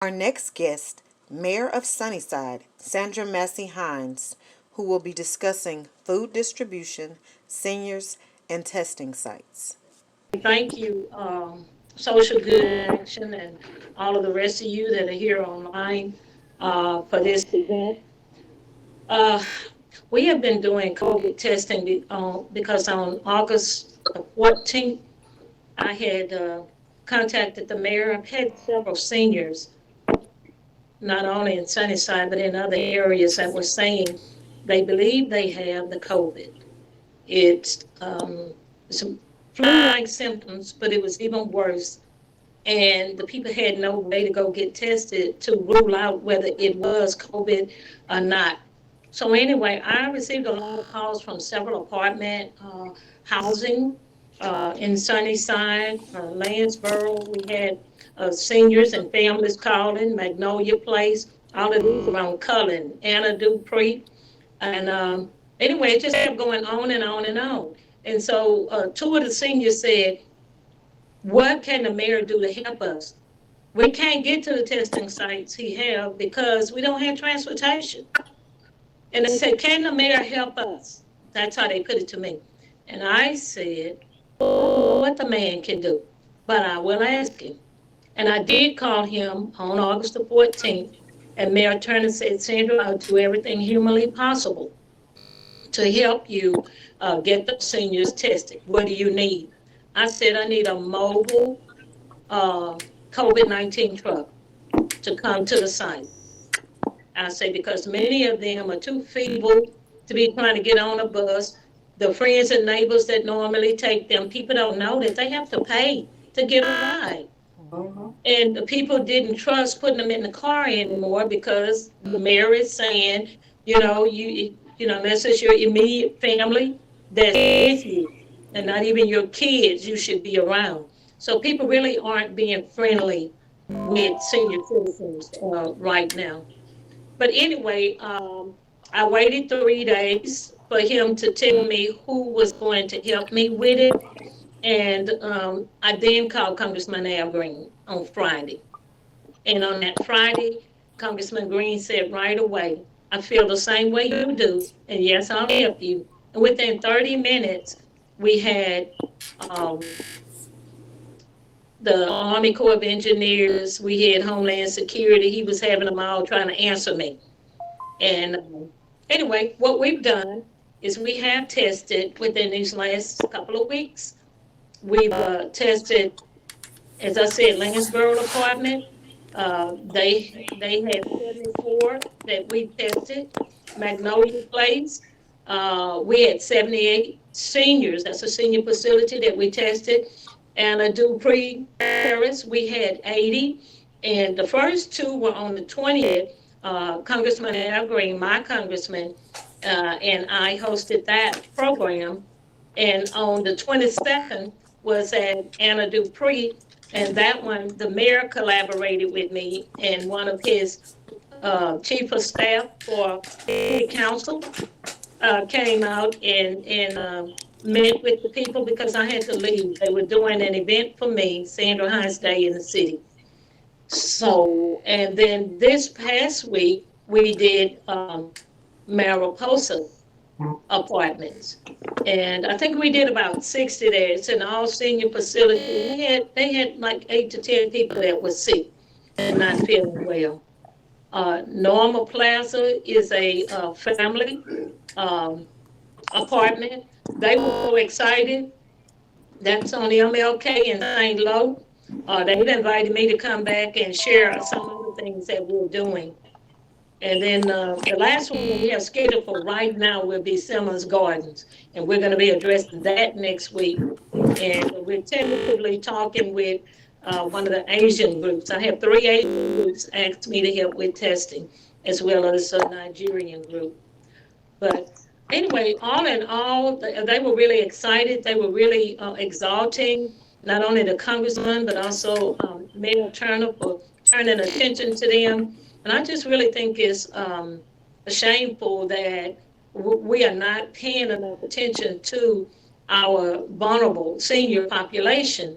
Our next guest, Mayor of Sunnyside, Sandra Massie Hines, who will be discussing food distribution, seniors, and testing sites. Thank you, Social Good Action, and all of the rest of you that are here online for this event. Uh, we have been doing COVID testing because on August the 14th, I had contacted the mayor. I've had several seniors, not only in Sunnyside, but in other areas that were saying they believe they have the COVID. It's some flu-like symptoms, but it was even worse. And the people had no way to go get tested to rule out whether it was COVID or not. So anyway, I received a lot of calls from several apartment housing in Sunnyside, Lansboro. We had seniors and families calling, Magnolia Place, all of these around Cullen, Anna Dupree. And anyway, it just kept going on and on and on. And so two of the seniors said, what can the mayor do to help us? We can't get to the testing sites he have because we don't have transportation. And they said, can the mayor help us? That's how they put it to me. And I said, I don't know what the man can do, but I will ask him. And I did call him on August the 14th, and Mayor Turner said, Sandra, I'll do everything humanly possible to help you get the seniors tested. What do you need? I said, I need a mobile uh, COVID-19 truck to come to the site. I say, because many of them are too feeble to be trying to get on a bus. The friends and neighbors that normally take them, people don't know that they have to pay to get a ride. And the people didn't trust putting them in the car anymore because the mayor is saying, unless it's your immediate family that's with you and not even your kids, you should be around. So people really aren't being friendly with senior citizens right now. But anyway, I waited 3 days for him to tell me who was going to help me with it. And I then called Congressman Al Green on Friday. And on that Friday, Congressman Green said right away, I feel the same way you do. And yes, I'll help you. And within 30 minutes, we had the Army Corps of Engineers, we had Homeland Security. He was having them all trying to answer me. And anyway, what we've done is we have tested within these last couple of weeks. We've tested, as I said, Lansboro Apartment. They had 74 that we tested. Magnolia Place, we had 78 seniors. That's a senior facility that we tested. And a Dupree Terrace, we had 80. And the first two were on the 20th. Congressman Al Green, my congressman, and I hosted that program. And on the 22nd was at Anna Dupree, and that one, the mayor collaborated with me, and one of his chief of staff for city council came out and met with the people because I had to leave. They were doing an event for me, Sandra Hines Day in the city. So, and then this past week, we did Mariposa apartments. And I think we did about 60 there. It's an all senior facility. They had like 8 to 10 people that were sick and not feeling well. Norma Plaza is a family um, apartment. They were so excited. That's on the MLK in St. Lo. They've invited me to come back and share some of the things that we're doing. And then the last one that we have scheduled for right now will be Simmons Gardens. And we're going to be addressing that next week. And we're tentatively talking with one of the Asian groups. I have 3 Asian groups asked me to help with testing, as well as a Nigerian group. But anyway, all in all, they were really excited. They were really exalting not only the congressman, but also Mayor Turner for turning attention to them. And I just really think it's shameful that we are not paying enough attention to our vulnerable senior population.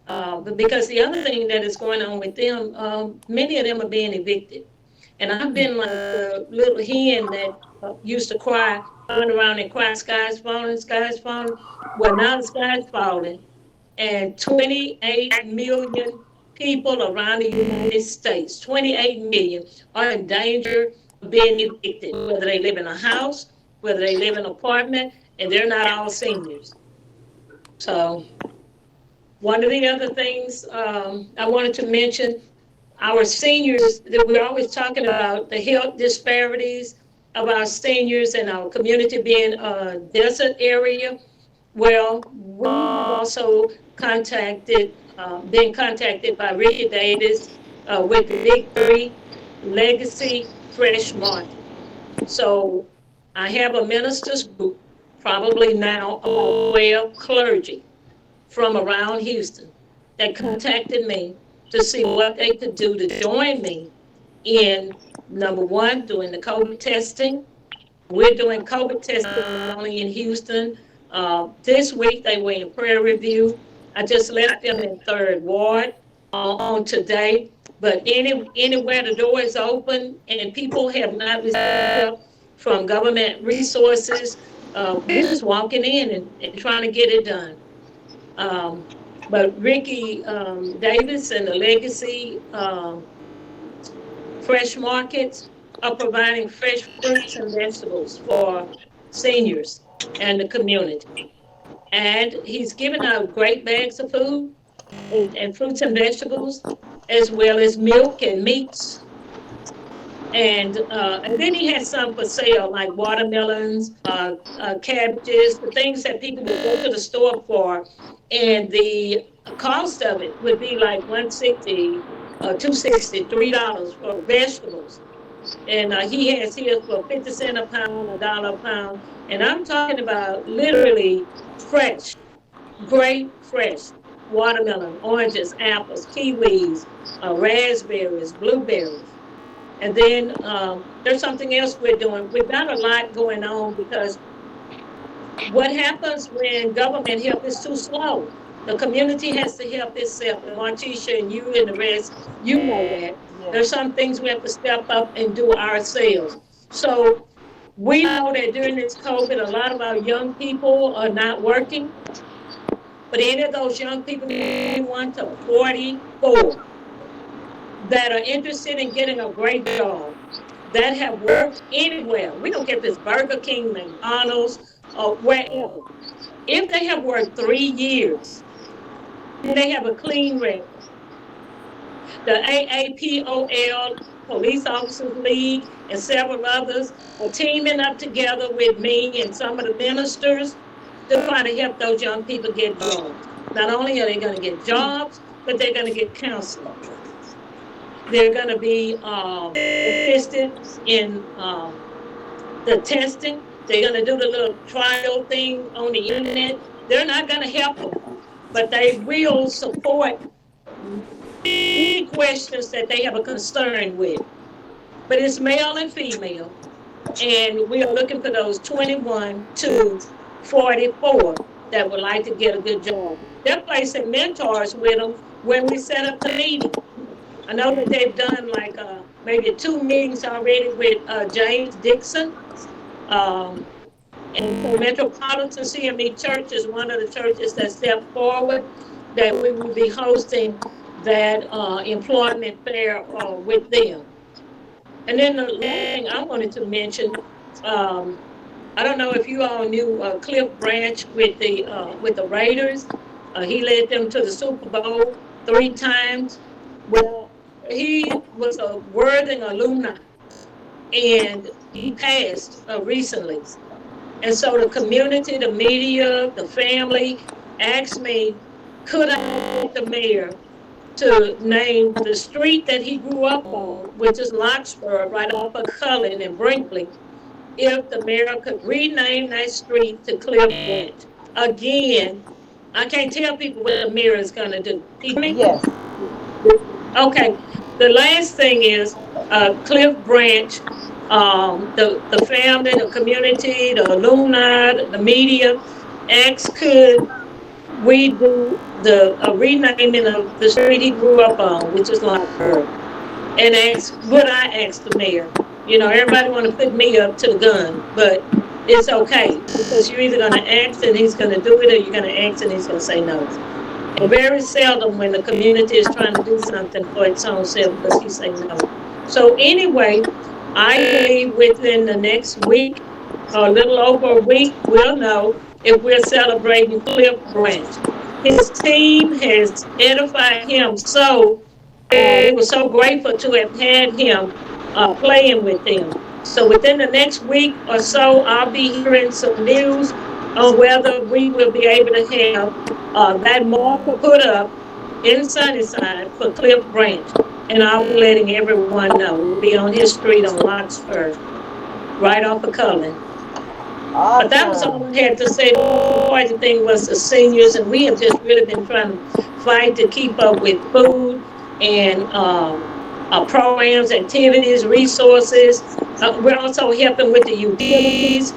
But because the other thing that is going on with them, many of them are being evicted. And I've been like the little hen that used to cry, run around and cry, sky's falling, sky's falling. Well, now the sky's falling, and 28 million people around the United States, 28 million, are in danger of being evicted, whether they live in a house, whether they live in an apartment, and they're not all seniors. So, one of the other things I wanted to mention, our seniors, that we're always talking about the health disparities of our seniors and our community being a desert area. Well, we have also been contacted by Ricky Davis with the Big Three Legacy Fresh Market. So I have a ministers group, probably now about 12 clergy from around Houston that contacted me to see what they could do to join me in number one, doing the COVID testing. We're doing COVID testing not only in Houston. This week they were in prayer review. I just left them in third ward on today. But anywhere the door is open and people have not received help from government resources, we're just walking in and trying to get it done. Um, but Ricky Davis and the Legacy Fresh Markets are providing fresh fruits and vegetables for seniors and the community. And he's giving out great bags of food and fruits and vegetables, as well as milk and meats. And then he has some for sale, like watermelons, cabbages, the things that people would go to the store for. And the cost of it would be like 160, 260, $3 for vegetables. And he has his for 50 cents a pound, $1 a pound. And I'm talking about literally fresh, great fresh watermelon, oranges, apples, kiwis, raspberries, blueberries. And then there's something else we're doing. We've got a lot going on because what happens when government help is too slow? The community has to help itself. And Martisha and you and the rest, you know that. There's some things we have to step up and do ourselves. So we know that during this COVID, a lot of our young people are not working. But any of those young people, 21 to 44, that are interested in getting a great job, that have worked anywhere. We don't get this Burger King, McDonald's, or wherever. If they have worked 3 years, and they have a clean record, the AAPOL, Police Officers League, and several others are teaming up together with me and some of the ministers to try to help those young people get jobs. Not only are they going to get jobs, but they're going to get counseling. They're going to be assisted in the testing. They're going to do the little trial thing on the internet. They're not going to help them, but they will support any questions that they have a concern with. But it's male and female, and we are looking for those 21 to 44 that would like to get a good job. They're placing mentors with them when we set up the meeting. I know that they've done like maybe 2 meetings already with James Dixon. Um, and so Metropolitan CME Church is one of the churches that stepped forward that we will be hosting that employment fair with them. And then the last thing I wanted to mention, I don't know if you all knew Cliff Branch with the Raiders. He led them to the Super Bowl 3 times. Well, he was a Worthing alumni, and he passed recently. And so the community, the media, the family asked me, could I get the mayor to name the street that he grew up on, which is Larkspur, right off of Cullen and Brinkley, if the mayor could rename that street to Cliff Branch. Again, I can't tell people what the mayor is going to do. Yes. Okay. The last thing is Cliff Branch, the family, the community, the alumni, the media, asked could we do the renaming of the street he grew up on, which is Locksburg, and ask would I ask the mayor? You know, everybody want to put me up to the gun, but it's okay because you're either going to ask and he's going to do it, or you're going to ask and he's going to say no. And very seldom when the community is trying to do something for its own self does he say no. So anyway, I believe within the next week, or a little over a week, we'll know if we're celebrating Cliff Branch. His team has edified him so they were so grateful to have had him playing with them. So within the next week or so, I'll be hearing some news on whether we will be able to have that marker put up in Sunnyside for Cliff Branch. And I'll be letting everyone know. We'll be on his street on Larkspur, right off of Cullen. But that was all Awesome. I had to say. The most important thing was the seniors, and we have just really been trying to fight to keep up with food and programs, activities, resources. We're also helping with the utilities.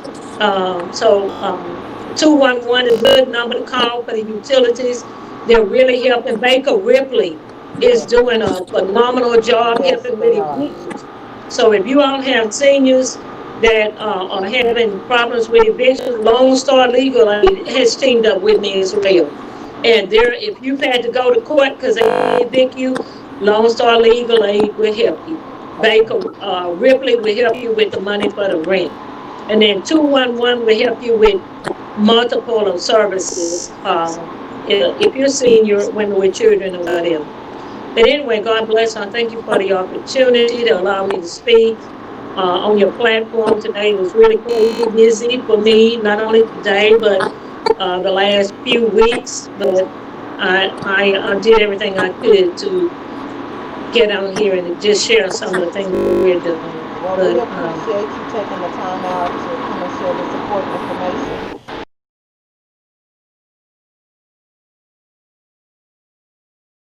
211 is a good number to call for the utilities. They're really helping. Baker Ripley is Yes. doing a phenomenal job Yes, helping with they are. evictions. So if you all have seniors that are having problems with evictions, Lone Star Legal Aid has teamed up with me as well. And there, if you've had to go to court because they want to evict you, Lone Star Legal Aid will help you. Okay. Baker Ripley will help you with the money for the rent. And then 211 will help you with multiple of services. If you're senior, women with children or whatever. But anyway, God bless. I thank you for the opportunity to allow me to speak on your platform today. It was really crazy busy for me, not only today, but the last few weeks. But I did everything I could to get on here and just share some of the things that we're doing. Well, we But appreciate you taking the time out to come and share the support